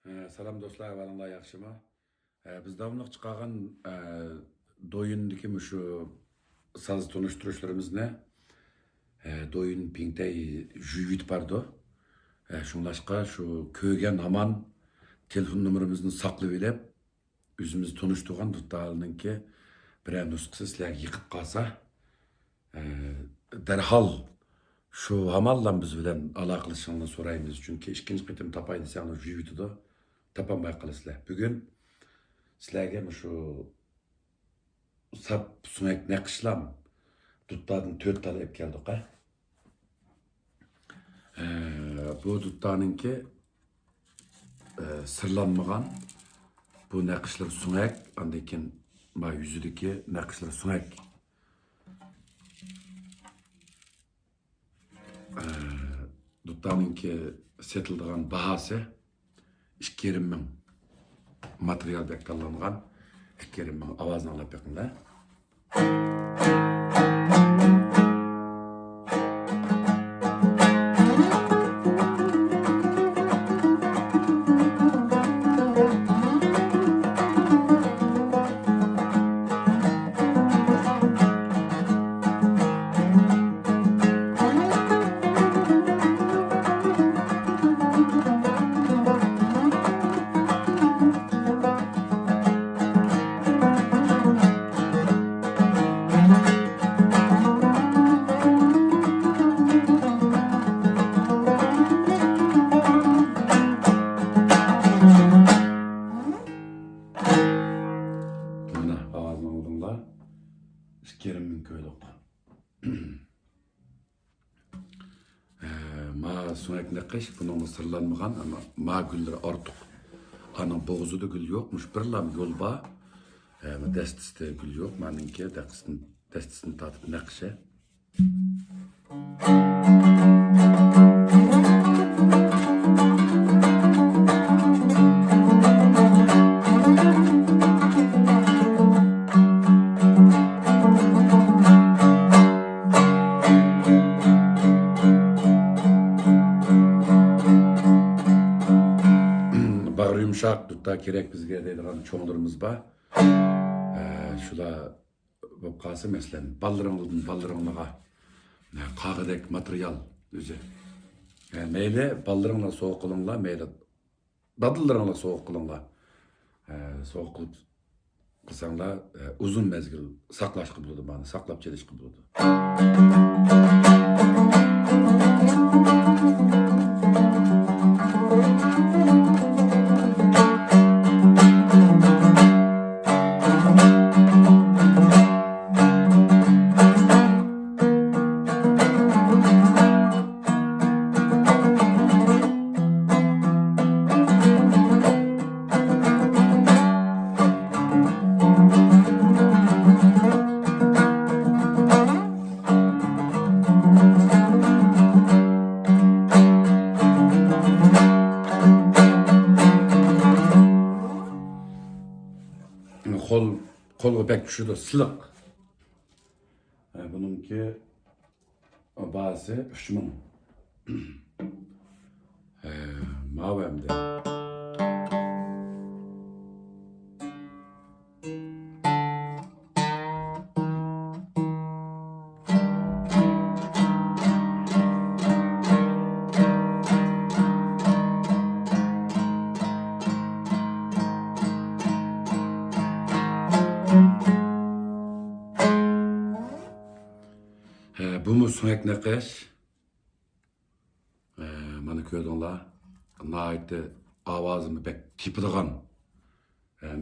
Salam dostlar, valanglar yaxshimi? Biz davomli chiqargan do'yindagi shu saz tunishtirishlarimizni do'yin pingtay juyit bardi. Shunlashqa shu ko'rgan hamon telefon numaramizni saqlab olib, o'zimiz tunishtirgan dutalninki biror nusxasi sizlarga yiqib qolsa, darhol shu hamallan biz bilan aloqalashishni so'raymiz, chunki ikkinchi qitim topay desangiz juyitida tapamay qalasizlar. Bugun sizlarga shu sap sunak naqshlam dutlardan 4 tane olib keldik. Bu dutlarninki sırlanmagan bu naqshlar sunak, ondan keyin ma yuzidagi naqshlar sunak. Dutlarninki setildigan bahası 2,5 ming material bektallangan 2,5 ming avazını alып bakınlar. Kerim köylük. Ma sunak nakış bunun sırlanmagan ama ma gülleri artık. Anın boğuzu da gül yokmuş. Birlam yol ba. Destiste gül yok. Maninki destisini tatıp nakışı. Yumuşak dutta gerek bizge deydigan çoğunlarımız var. Şula bu kalsı mesela ballırınlığa kağıdek materyal özü. Meyle ballırınla soğuk kılınla, meyle dadıllarınla soğuk kılınla. Soğuk kılıp kılsanla uzun mezgil saklaş kılıdı bana, saklap çeliş kılıdı. Kol pek düşürdü, sılık. Bununki bazı 3 ming. Mavemde. Bu mu sunak nakış? Bana köydünler. Nait'te avazımı pek tipidigan.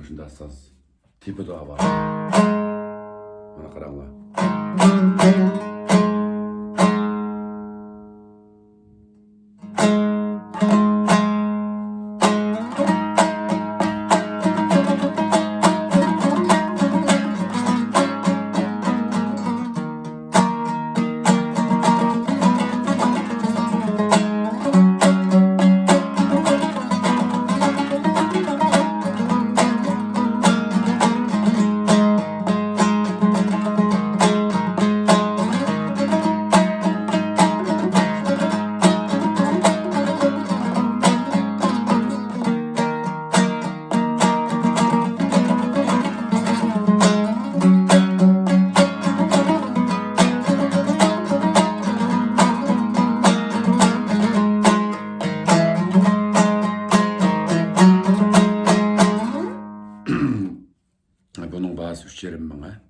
Şunda asas tipidi avaz. Bana karanlar. Bası 3,5 ming ha.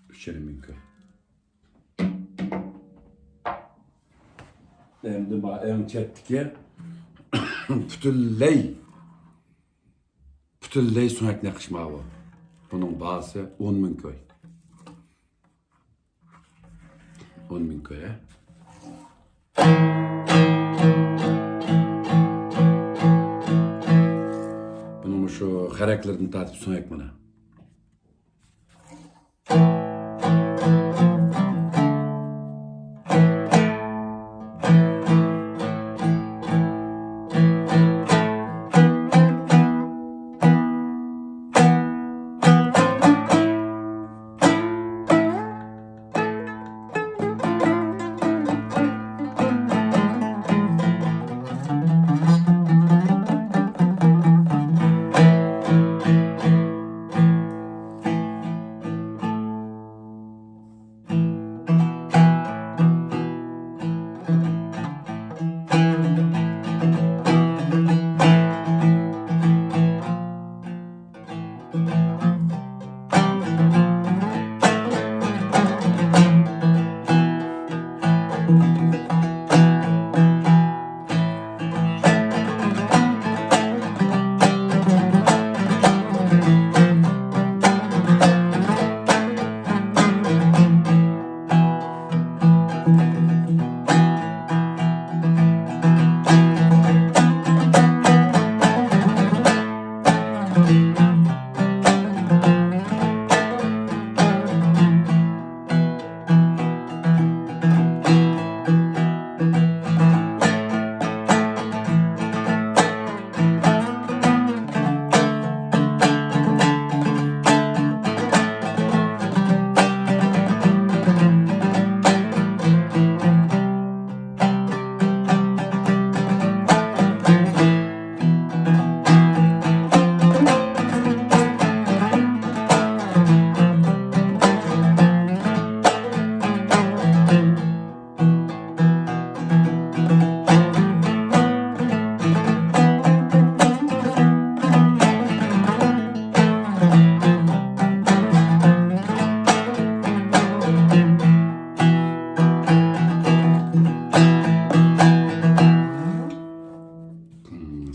3,5 ming köy. Endi ma en chetdiki Bütünley sunak nakışmağı bu. Bunun bağısı 10 ming köy. 10 ming köy ha. Bunun şu karakterlerini tatip sunak bana.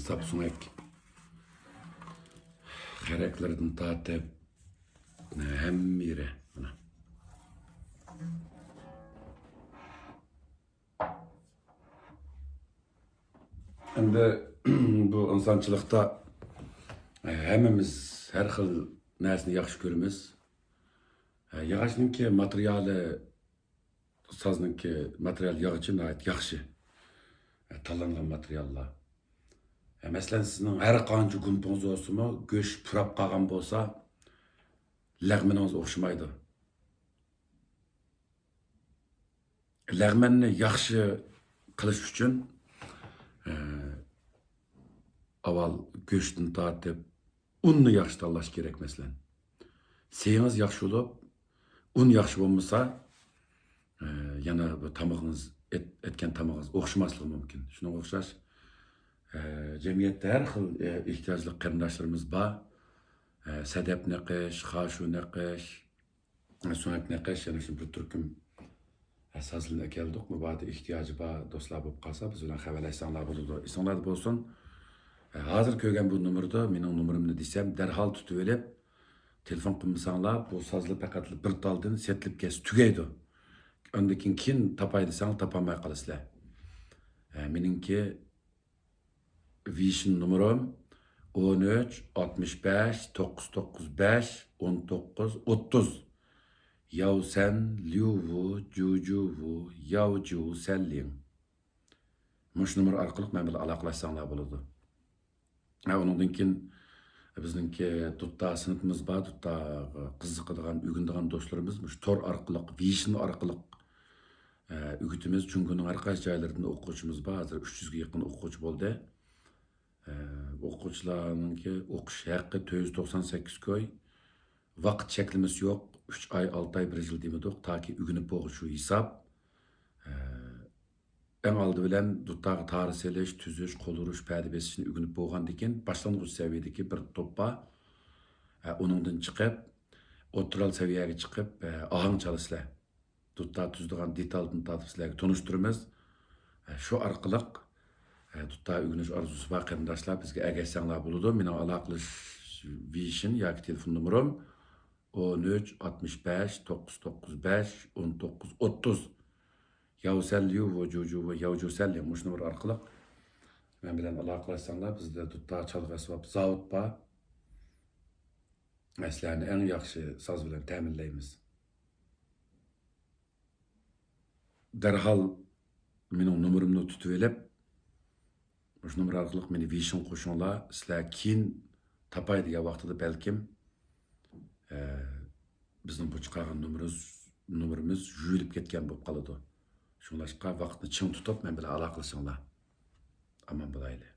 Sapsunak karakterlerini tatip hem biri. Endi bu insançılıkta hemmimiz her xil narsani yaxshi ko'ramiz. Yog'ochningki materiali, sazninki material yog'ochi yaxshi tanlangan materiallar. Masalan, sizning har qancha gumpungiz bo'lsa-mu, go'sht purab qolgan bo'lsa, lag'maningiz o'xshamaydi. Lag'manni yaxshi qilish uchun avval go'shtni tatib, unni yaxshi tanlash kerak masalan. Seyingiz yaxshi bo'lib, un yaxshi bo'lmasa, yana bu tamog'ingiz etgan tamog'ingiz o'xshamasligi mumkin. Shunga o'xshash jamiyatda har xil ehtiyojli qarindoshlarimiz bor. Sadab naqish, xashu naqish, sunak naqish, yana shu bir turkum sazilni keldik. Bu ba'da ehtiyoji bor do'stlar bo'lib qolsa, biz bilan xabarlashsanglar bo'ladi. Esinglarda bo'lsin. Hozir ko'rgan bu nomerda mening nomerimni desam, darhol tutib olib, telefon qilmasanglar, bu sazli faqat bir taldan setlib kes tugaydi. Undan keyin topay desang, topolmay qolasizlar. Meningki Vision numaram 13 65 995 19 30. Yav sen liuvu jujuvu yavju selling. Mush numar orqali men bilan aloqalashsanglar bo'ladi. Ondan keyin bizningki tutta sinfimiz bor, tutta qiziqadigan, o'rganadigan do'stlarimiz mush tor orqali, Vision orqali o'gitimiz Jungoning har qaysi joylaridan o'quvchimiz bor. Hozir 300 ga yaqin o'quvchi bo'ldi. O'quvchilarningki o'qish haqqi 498 koy. Vaqt cheklimasi yo'q. 3 ay, 6 ay, 1 yil demadik. Taki o'rganib bo'lib shu hisob. En aldı bilen duttağı tarih seliş, tüzüş, kol uruş, pədi besişini ögünüp boğandı iken, başlangıç seviyedeki bir toppa onundan çıkıp, o'tiral seviyeye çıkıp ahang çalışlar. Tutta tuzduğun detalını tatıp sizlerge tunuşturumuz. Şu arqılıq tutta ügünüş arzusu var qarindaşlar bizge əgəsənlər buludu. Meni alaqlış vişin yoki telefon numaram 13 65 995 19 30. Yavselliyu vucucu ve yavcuselli muş numara arqılıq men bilen alaqlaşsanlar bizde tutta çalgı asbab zavut var. Sizlarni eng yaxshi saz bilan ta'minlaymiz. Darhol mening numarimni tutib olib, o'sha numar orqali meni Vision qo'shinglar. Sizlar keyin topay degan vaqtida balkim bizning bu chiqargan numarimiz yuyilib ketgan bo'lib qoladi. Shunlashqa vaqtni ching tutib men bilan aloqalashinglar. Aman bo'laylik.